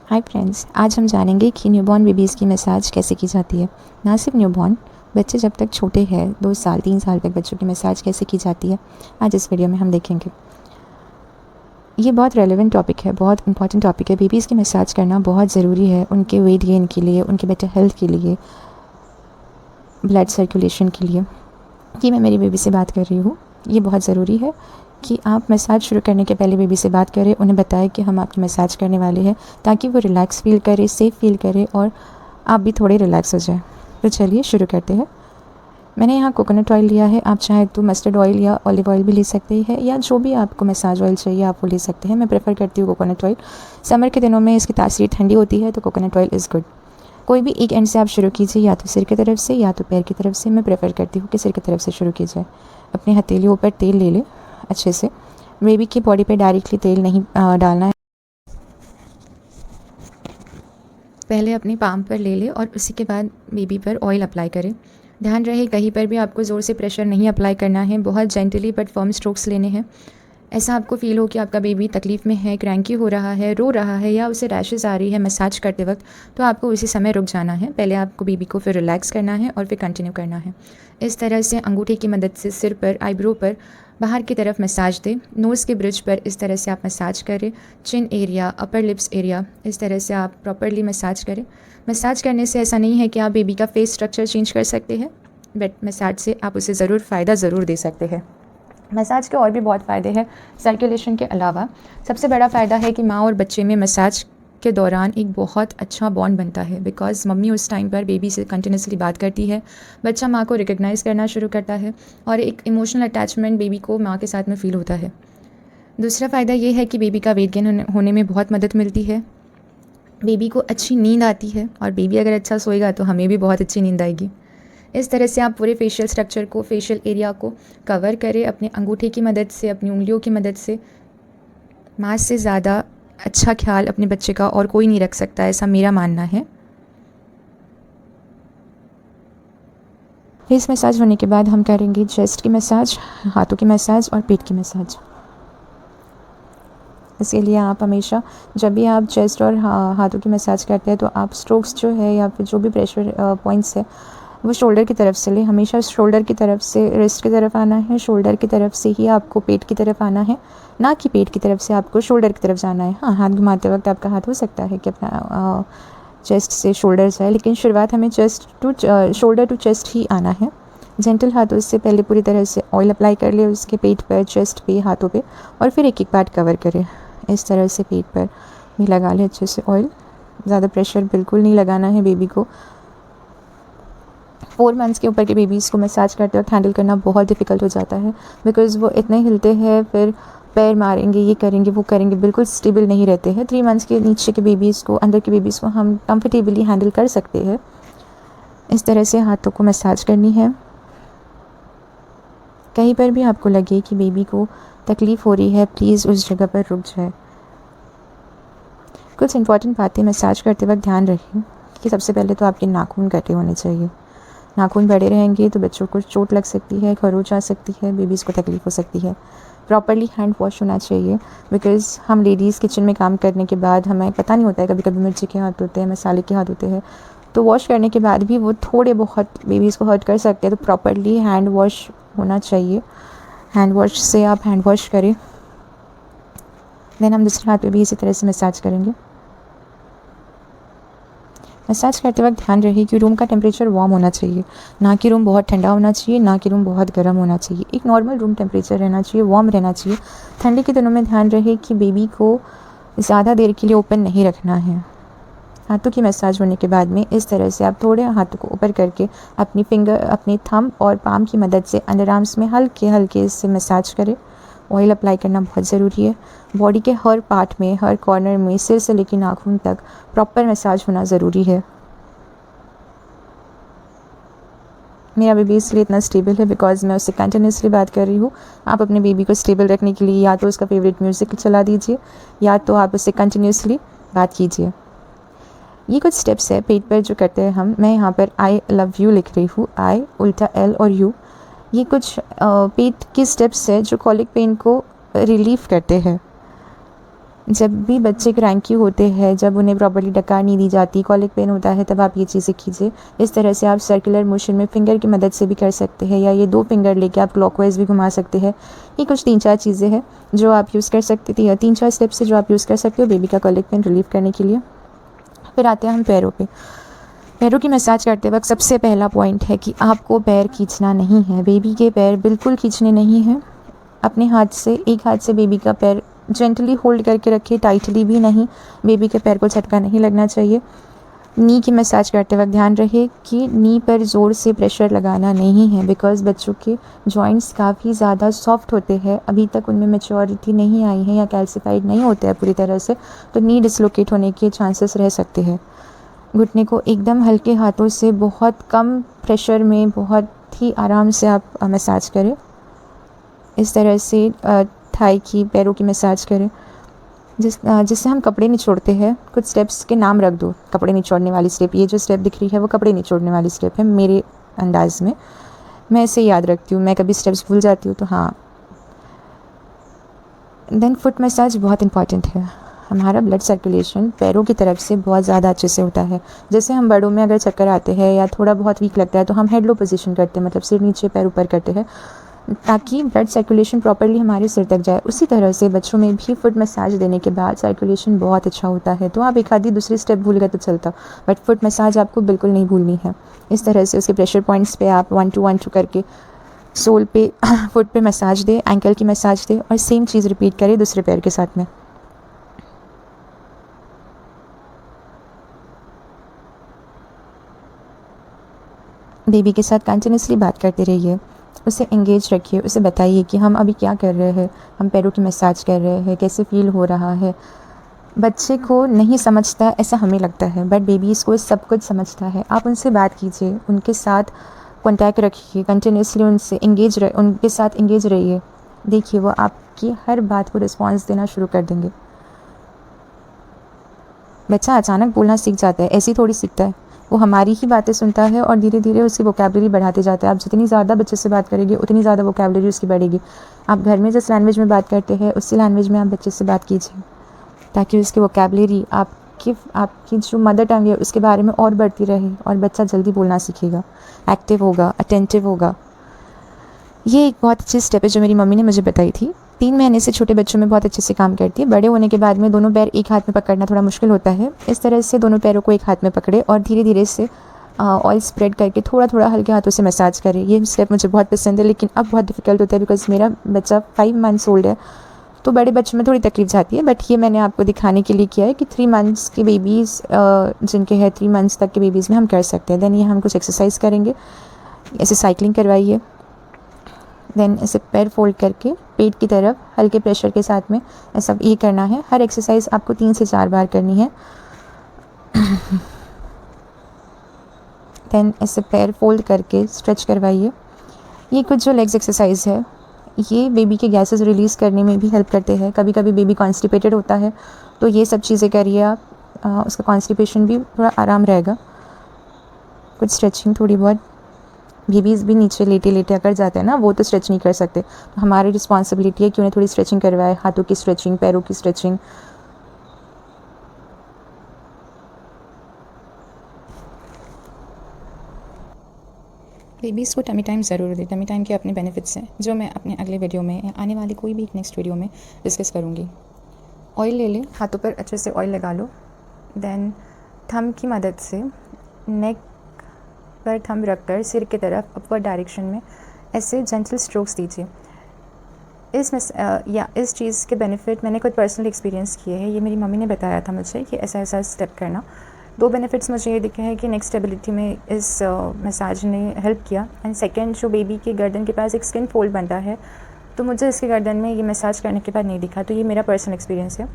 Hi friends, आज हम जानेंगे कि न्यूबॉर्न बेबीज़ की मसाज कैसे की जाती है। ना सिर्फ न्यूबॉर्न, बच्चे जब तक छोटे हैं 2 साल 3 साल तक बच्चों की मसाज कैसे की जाती है, आज इस वीडियो में हम देखेंगे। ये बहुत रेलेवेंट टॉपिक है, बहुत इंपॉर्टेंट टॉपिक है। बेबीज़ की मसाज करना बहुत ज़रूरी है उनके वेट गेन के लिए, उनके बेटर हेल्थ के लिए, ब्लड सर्कुलेशन के लिए। कि मैं मेरी बेबी से बात कर रही हूँ, ये बहुत ज़रूरी है कि आप मसाज शुरू करने के पहले बेबी से बात करें, उन्हें बताएं कि हम आपकी मसाज करने वाले हैं, ताकि वो रिलैक्स फ़ील करे, सेफ़ फ़ील करे और आप भी थोड़े रिलैक्स हो जाएं। तो चलिए शुरू करते हैं। मैंने यहाँ कोकोनट ऑयल लिया है, आप चाहें तो मस्टर्ड ऑयल या ऑलिव ऑयल भी ले सकते हैं, या जो भी आपको मसाज ऑयल चाहिए आप वो ले सकते हैं। मैं प्रेफर करती हूँ कोकोनट ऑयल। समर के दिनों में इसकी तासीर ठंडी होती है, तो कोकोनट ऑयल इज़ गुड। कोई भी एक एंड से आप शुरू कीजिए, या तो सिर की तरफ से या तो पैर की तरफ से। मैं प्रेफर करती हूँ कि सिर की तरफ से शुरू कीजिए। अपने हथेलियों पर तेल ले लें अच्छे से। बेबी की बॉडी पे डायरेक्टली तेल नहीं डालना है, पहले अपनी पाम पर ले लें और उसी के बाद बेबी पर ऑयल अप्लाई करें। ध्यान रहे कहीं पर भी आपको ज़ोर से प्रेशर नहीं अप्लाई करना है, बहुत जेंटली बट फर्म स्ट्रोक्स लेने हैं। ऐसा आपको फ़ील हो कि आपका बेबी तकलीफ़ में है, क्रैंकी हो रहा है, रो रहा है या उसे रैशेज़ आ रही है मसाज करते वक्त, तो आपको उसी समय रुक जाना है। पहले आपको बेबी को फिर रिलैक्स करना है और फिर कंटिन्यू करना है। इस तरह से अंगूठे की मदद से सिर पर, आईब्रो पर बाहर की तरफ मसाज दें। नोज़ के ब्रिज पर इस तरह से आप मसाज करें। चिन एरिया, अपर लिप्स एरिया, इस तरह से आप प्रॉपरली मसाज करें। मसाज करने से ऐसा नहीं है कि आप बेबी का फेस स्ट्रक्चर चेंज कर सकते हैं, बट मसाज से आप उसे फ़ायदा ज़रूर दे सकते हैं। मसाज के और भी बहुत फ़ायदे हैं सर्कुलेशन के अलावा। सबसे बड़ा फ़ायदा है कि माँ और बच्चे में मसाज के दौरान एक बहुत अच्छा बॉन्ड बनता है, बिकॉज़ मम्मी उस टाइम पर बेबी से कंटिन्यूसली बात करती है, बच्चा माँ को रिकग्नाइज़ करना शुरू करता है और एक इमोशनल अटैचमेंट बेबी को माँ के साथ में फ़ील होता है। दूसरा फ़ायदा ये है कि बेबी का वेट गेन होने में बहुत मदद मिलती है। बेबी को अच्छी नींद आती है और बेबी अगर अच्छा सोएगा तो हमें भी बहुत अच्छी नींद आएगी। इस तरह से आप पूरे फेशियल स्ट्रक्चर को, फेशियल एरिया को कवर करें अपने अंगूठे की मदद से, अपनी उंगलियों की मदद से। माँ से ज़्यादा अच्छा ख्याल अपने बच्चे का और कोई नहीं रख सकता, ऐसा मेरा मानना है। फेस मसाज होने के बाद हम करेंगे चेस्ट की मसाज, हाथों की मसाज और पेट की मसाज। इसके लिए आप हमेशा जब भी आप चेस्ट और हाथों की मसाज करते हैं, तो आप स्ट्रोक्स जो है या फिर जो भी प्रेशर पॉइंट्स है वो शोल्डर की तरफ से लें। हमेशा शोल्डर की तरफ से रिस्ट की तरफ आना है, शोल्डर की तरफ से ही आपको पेट की तरफ आना है, ना कि पेट की तरफ से आपको शोल्डर की तरफ जाना है। हाँ, हाथ घुमाते वक्त आपका हाथ हो सकता है कि अपना चेस्ट से शोल्डर जाए, लेकिन शुरुआत हमें शोल्डर टू चेस्ट ही आना है। जेंटल हाथों से पहले पूरी तरह से ऑयल अप्लाई कर ले उसके पेट पर, चेस्ट पे, हाथों पे, और फिर एक एक पार्ट कवर करें। इस तरह से पेट पर भी लगा ले अच्छे से ऑयल। ज़्यादा प्रेशर बिल्कुल नहीं लगाना है बेबी को। 4 मंथ्स के ऊपर के बेबीज़ को मसाज करते वक्त हैंडल करना बहुत डिफ़िकल्ट हो जाता है, बिकॉज़ वो इतने हिलते हैं, फिर पैर मारेंगे, ये करेंगे, वो करेंगे, बिल्कुल स्टेबल नहीं रहते हैं। 3 मंथ्स के नीचे के बेबीज़ को, अंदर के बेबीज़ को हम कंफर्टेबली हैंडल कर सकते हैं। इस तरह से हाथों को मसाज करनी है। कहीं पर भी आपको लगे कि बेबी को तकलीफ़ हो रही है, प्लीज़ उस जगह पर रुक जाए। कुछ इंपॉर्टेंट बातें मसाज करते वक्त ध्यान रखें कि सबसे पहले तो आपके नाखून कटे होने चाहिए। नाखून बड़े रहेंगे तो बच्चों को चोट लग सकती है, खरोंच आ सकती है, बेबीज़ को तकलीफ़ हो सकती है। प्रॉपर्ली हैंड वॉश होना चाहिए, बिकॉज़ हम लेडीज़ किचन में काम करने के बाद हमें पता नहीं होता है, कभी कभी मिर्ची के हाथ होते हैं, मसाले के हाथ होते हैं, तो वॉश करने के बाद भी वो थोड़े बहुत बेबीज़ को हर्ट कर सकते हैं। तो प्रॉपर्ली हैंड वॉश होना चाहिए। हैंड वॉश से आप हैंड वॉश करें। देन हम दूसरे हाथ पे भी इसी तरह से मसाज करेंगे। मसाज करते वक्त ध्यान रहे कि रूम का टेम्परेचर वार्म होना चाहिए, ना कि रूम बहुत ठंडा होना चाहिए, ना कि रूम बहुत गर्म होना चाहिए। एक नॉर्मल रूम टेम्परेचर रहना चाहिए, वार्म रहना चाहिए। ठंडी के दिनों में ध्यान रहे कि बेबी को ज़्यादा देर के लिए ओपन नहीं रखना है। हाथों की मसाज होने के बाद में इस तरह से आप थोड़े हाथों को ऊपर करके अपनी थंब और पाम की मदद से अंडर आर्म्स में हल्के हल्के से मसाज करें। ऑयल अप्लाई करना बहुत ज़रूरी है। बॉडी के हर पार्ट में, हर कॉर्नर में, सिर से लेकर नाखून तक प्रॉपर मसाज होना ज़रूरी है। मेरा बेबी इसलिए इतना स्टेबल है बिकॉज़ मैं उससे कंटिन्यूसली बात कर रही हूँ। आप अपने बेबी को स्टेबल रखने के लिए या तो उसका फेवरेट म्यूज़िक चला दीजिए, या तो आप उससे कंटिन्यूसली बात कीजिए। ये कुछ स्टेप्स है पेट पर जो करते हैं हम। मैं यहाँ पर आई लव यू लिख रही हूँ, आई उल्टा एल और यू। ये कुछ पेट के स्टेप्स है जो कॉलिक पेन को रिलीफ करते हैं। जब भी बच्चे क्रैंकी होते हैं, जब उन्हें प्रॉपर्ली डकार नहीं दी जाती, कॉलिक पेन होता है, तब आप ये चीज़ें कीजिए। इस तरह से आप सर्कुलर मोशन में फिंगर की मदद से भी कर सकते हैं, या ये 2 फिंगर लेके आप क्लॉकवाइज भी घुमा सकते हैं। ये कुछ 3-4 चीज़ें हैं जो आप यूज़ कर सकते थे, या 3-4 स्टेप्स है जो आप यूज़ कर सकते हो बेबी का कॉलिक पेन रिलीव करने के लिए। फिर आते हैं हम पैरों पे। पैरों की मसाज करते वक्त सबसे पहला पॉइंट है कि आपको पैर खींचना नहीं है। बेबी के पैर बिल्कुल खींचने नहीं हैं। अपने हाथ से, एक हाथ से बेबी का पैर जेंटली होल्ड करके रखिए, टाइटली भी नहीं। बेबी के पैर को झटका नहीं लगना चाहिए। नी की मसाज करते वक्त ध्यान रहे कि नी पर ज़ोर से प्रेशर लगाना नहीं है, बिकॉज़ बच्चों के जॉइंट्स काफ़ी ज़्यादा सॉफ्ट होते हैं, अभी तक उनमें मैच्योरिटी नहीं आई है या कैल्सिफाइड नहीं होते हैं पूरी तरह से, तो नी डिसलोकेट होने के चांसेस रह सकते हैं। घुटने को एकदम हल्के हाथों से, बहुत कम प्रेशर में, बहुत ही आराम से आप मसाज करें। इस तरह से थाई की, पैरों की मसाज करें। जिससे हम कपड़े निचोड़ते हैं, कुछ स्टेप्स के नाम रख दो। कपड़े निचोड़ने वाली स्टेप, ये जो स्टेप दिख रही है वो कपड़े निचोड़ने वाली स्टेप है मेरे अंदाज़ में। मैं इसे याद रखती हूँ, मैं कभी स्टेप्स भूल जाती हूँ तो हाँ। देन फुट मसाज बहुत इंपॉर्टेंट है। हमारा ब्लड सर्कुलेशन पैरों की तरफ से बहुत ज़्यादा अच्छे से होता है। जैसे हम बड़ों में अगर चक्कर आते हैं या थोड़ा बहुत वीक लगता है तो हम हेड लो पोजीशन करते हैं, मतलब सिर नीचे पैर ऊपर करते हैं, ताकि ब्लड सर्कुलेशन प्रॉपर्ली हमारे सिर तक जाए। उसी तरह से बच्चों में भी फुट मसाज देने के बाद सर्कुलेशन बहुत अच्छा होता है। तो आप एक आधी दूसरी स्टेप भूल गए तो चलता, बट फुट मसाज आपको बिल्कुल नहीं भूलनी है। इस तरह से उसके प्रेशर पॉइंट्स पे आप 1-2 करके सोल पे फुट पे मसाज दे, एंकल की मसाज दे, और सेम चीज़ रिपीट करें दूसरे पैर के साथ में। बेबी के साथ कंटिन्यूसली बात करते रहिए, उसे एंगेज रखिए, उसे बताइए कि हम अभी क्या कर रहे हैं, हम पैरों की मसाज कर रहे हैं, कैसे फ़ील हो रहा है। बच्चे को नहीं समझता ऐसा हमें लगता है, बट बेबीज़ को सब कुछ समझता है। आप उनसे बात कीजिए, उनके साथ कॉन्टैक्ट रखिए, कंटिन्यूसली उनके साथ एंगेज रहिए। देखिए वो आपकी हर बात को रिस्पॉन्स देना शुरू कर देंगे। बच्चा अचानक बोलना सीख जाता है, ऐसी थोड़ी सीखता है। वो हमारी ही बातें सुनता है और धीरे धीरे उसकी वोकैबुलरी बढ़ाते जाता है। आप जितनी ज़्यादा बच्चे से बात करेंगे उतनी ज़्यादा वोकैबुलरी उसकी बढ़ेगी। आप घर में जिस लैंग्वेज में बात करते हैं उसी लैंग्वेज में आप बच्चे से बात कीजिए, ताकि उसकी वोकैबुलरी, आपकी जो मदर टंग है उसके बारे में और बढ़ती रहे, और बच्चा जल्दी बोलना सीखेगा, एक्टिव होगा, अटेंटिव होगा। ये एक बहुत अच्छी स्टेप है जो मेरी मम्मी ने मुझे बताई थी। 3 महीने से छोटे बच्चों में बहुत अच्छे से काम करती है। बड़े होने के बाद में दोनों पैर एक हाथ में पकड़ना थोड़ा मुश्किल होता है। इस तरह से दोनों पैरों को एक हाथ में पकड़े और धीरे धीरे से ऑयल स्प्रेड करके थोड़ा थोड़ा हल्के हाथों से मसाज करें। ये स्टेप मुझे बहुत पसंद है, लेकिन अब बहुत डिफ़िकल्ट होता है बिकॉज़ मेरा बच्चा 5 मंथ्स ओल्ड है, तो बड़े बच्चों में थोड़ी तकलीफ जाती है। बट ये मैंने आपको दिखाने के लिए किया है कि 3 मंथ्स के बेबीज़ जिनके हैं, 3 मंथ्स तक के बेबीज़ में हम कर सकते हैं। देन ये हम कुछ एक्सरसाइज करेंगे, ऐसे साइकिलिंग करवाइए। देन ऐसे पैर फोल्ड करके पेट की तरफ हल्के प्रेशर के साथ में ऐसा ये करना है। हर एक्सरसाइज आपको 3 से 4 बार करनी है। देन ऐसे पैर फोल्ड करके स्ट्रेच करवाइए। ये कुछ जो लेग्स एक्सरसाइज है, ये बेबी के गैसेस रिलीज़ करने में भी हेल्प करते हैं। कभी कभी बेबी कॉन्स्टिपेटेड होता है, तो ये सब चीज़ें करिए आप, उसका कॉन्स्टिपेशन भी थोड़ा आराम रहेगा। कुछ स्ट्रेचिंग थोड़ी बहुत, बेबीज़ भी नीचे लेटे लेटे अगर जाते हैं ना, वो तो स्ट्रेच नहीं कर सकते, तो हमारी रिस्पॉन्सिबिलिटी है कि उन्हें थोड़ी स्ट्रेचिंग करवाए, हाथों की स्ट्रेचिंग, पैरों की स्ट्रेचिंग। बेबीज़ को टमी टाइम ज़रूर दें। टमी टाइम के अपने बेनिफिट्स हैं जो मैं अपने अगले वीडियो में या आने वाली कोई भी नेक्स्ट वीडियो में डिस्कस करूँगी। ऑयल ले लें, हाथों पर अच्छे से ऑयल लगा लो। देन थंब की मदद से नेक पर थंब रखकर सिर की तरफ अपवर्ड डायरेक्शन में ऐसे जेंटल स्ट्रोक्स दीजिए। इस चीज़ के बेनिफिट मैंने खुद पर्सनल एक्सपीरियंस किए हैं। ये मेरी मम्मी ने बताया था मुझे कि ऐसा ऐसा स्टेप करना। 2 बेनिफिट्स मुझे ये दिखे हैं कि नेक स्टेबिलिटी में इस मसाज ने हेल्प किया, एंड सेकेंड, जो बेबी के गर्दन के पास एक स्किन फोल्ड बनता है, तो मुझे इसके गर्दन में ये मसाज करने के बाद नहीं दिखा। तो ये मेरा पर्सनल एक्सपीरियंस है।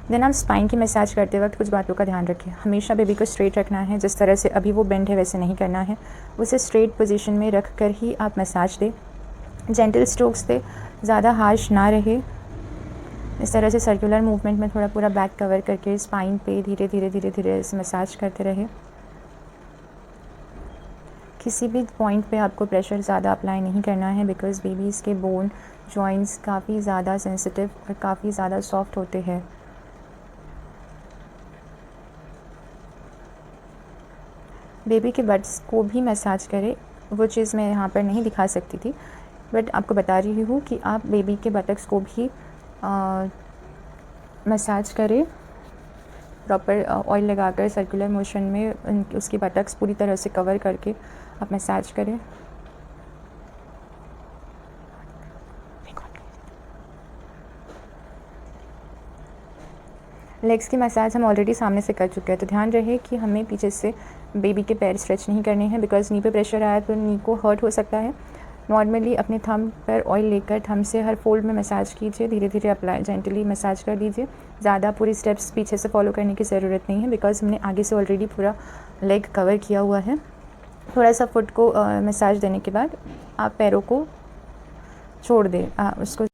देन आप स्पाइन की मसाज करते वक्त कुछ बातों का ध्यान रखें। हमेशा बेबी को स्ट्रेट रखना है, जिस तरह से अभी वो बेंड है वैसे नहीं करना है। उसे स्ट्रेट पोजीशन में रख कर ही आप मसाज दें। जेंटल स्ट्रोक्स दें, ज़्यादा हार्श ना रहे। इस तरह से सर्कुलर मूवमेंट में थोड़ा पूरा बैक कवर करके स्पाइन पे धीरे धीरे धीरे धीरे ऐसे मसाज करते रहे। किसी भी पॉइंट पे आपको प्रेशर ज़्यादा अप्लाई नहीं करना है, बिकॉज़ बेबीज़ के बोन जॉइंट्स काफ़ी ज़्यादा सेंसिटिव और काफ़ी ज़्यादा सॉफ्ट होते हैं। बेबी के बट्स को भी मसाज करें। वो चीज़ मैं यहाँ पर नहीं दिखा सकती थी, बट आपको बता रही हूँ कि आप बेबी के बटक्स को भी मसाज करें। प्रॉपर ऑयल लगाकर सर्कुलर मोशन में उसकी बटक्स पूरी तरह से कवर करके आप मसाज करें। लेग्स की मसाज हम ऑलरेडी सामने से कर चुके हैं, तो ध्यान रहे कि हमें पीछे से बेबी के पैर स्ट्रेच नहीं करने हैं, बिकॉज नी पे प्रेशर आया तो नी को हर्ट हो सकता है। नॉर्मली अपने थंब पर ऑयल लेकर थंब से हर फोल्ड में मसाज कीजिए, धीरे धीरे अप्लाई जेंटली मसाज कर दीजिए। ज़्यादा पूरी स्टेप्स पीछे से फॉलो करने की ज़रूरत नहीं है, बिकॉज हमने आगे से ऑलरेडी पूरा लेग कवर किया हुआ है। थोड़ा सा फुट को मसाज देने के बाद आप पैरों को छोड़ दें। उसको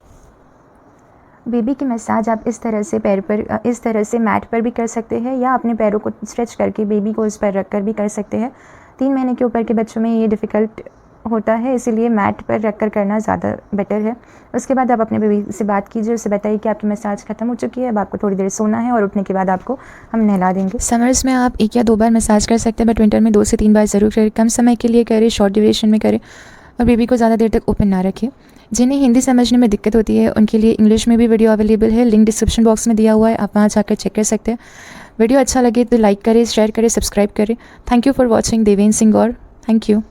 बेबी की मसाज आप इस तरह से पैर पर इस तरह से मैट पर भी कर सकते हैं, या अपने पैरों को स्ट्रेच करके बेबी को उस पर रख कर भी कर सकते हैं। 3 महीने के ऊपर के बच्चों में ये डिफ़िकल्ट होता है, इसीलिए मैट पर रख कर करना ज़्यादा बेटर है। उसके बाद आप अपने बेबी से बात कीजिए, उससे बताइए कि आपकी मसाज ख़त्म हो चुकी है, अब आपको थोड़ी देर सोना है और उठने के बाद आपको हम नहला देंगे। समर्स में आप 1 या 2 बार मसाज कर सकते हैं, बट विंटर में 2 से 3 बार ज़रूर करें। कम समय के लिए करें, शॉर्ट ड्यूरेशन में करें, और बेबी को ज़्यादा देर तक ओपन ना रखें। जिन्हें हिंदी समझने में दिक्कत होती है उनके लिए इंग्लिश में भी वीडियो अवेलेबल है, लिंक डिस्क्रिप्शन बॉक्स में दिया हुआ है, आप वहाँ जाकर चेक कर सकते हैं। वीडियो अच्छा लगे तो लाइक करें, शेयर करें, सब्सक्राइब करें। Thank you for watching. Devendra Singh Gaur, thank you.